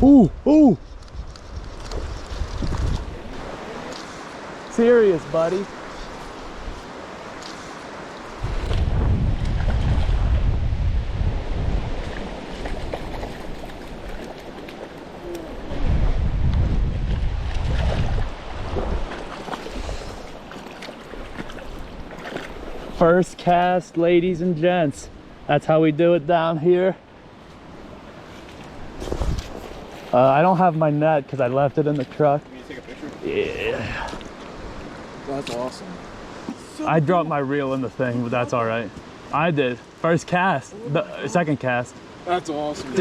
Ooh, ooh. Serious, buddy. First cast, ladies and gents. That's how we do it down here. I don't have my net because I left it in the truck. Can you take a picture? Yeah. That's awesome. I dropped my reel in the thing, but that's all right. I did. First cast, the second cast. That's awesome. It's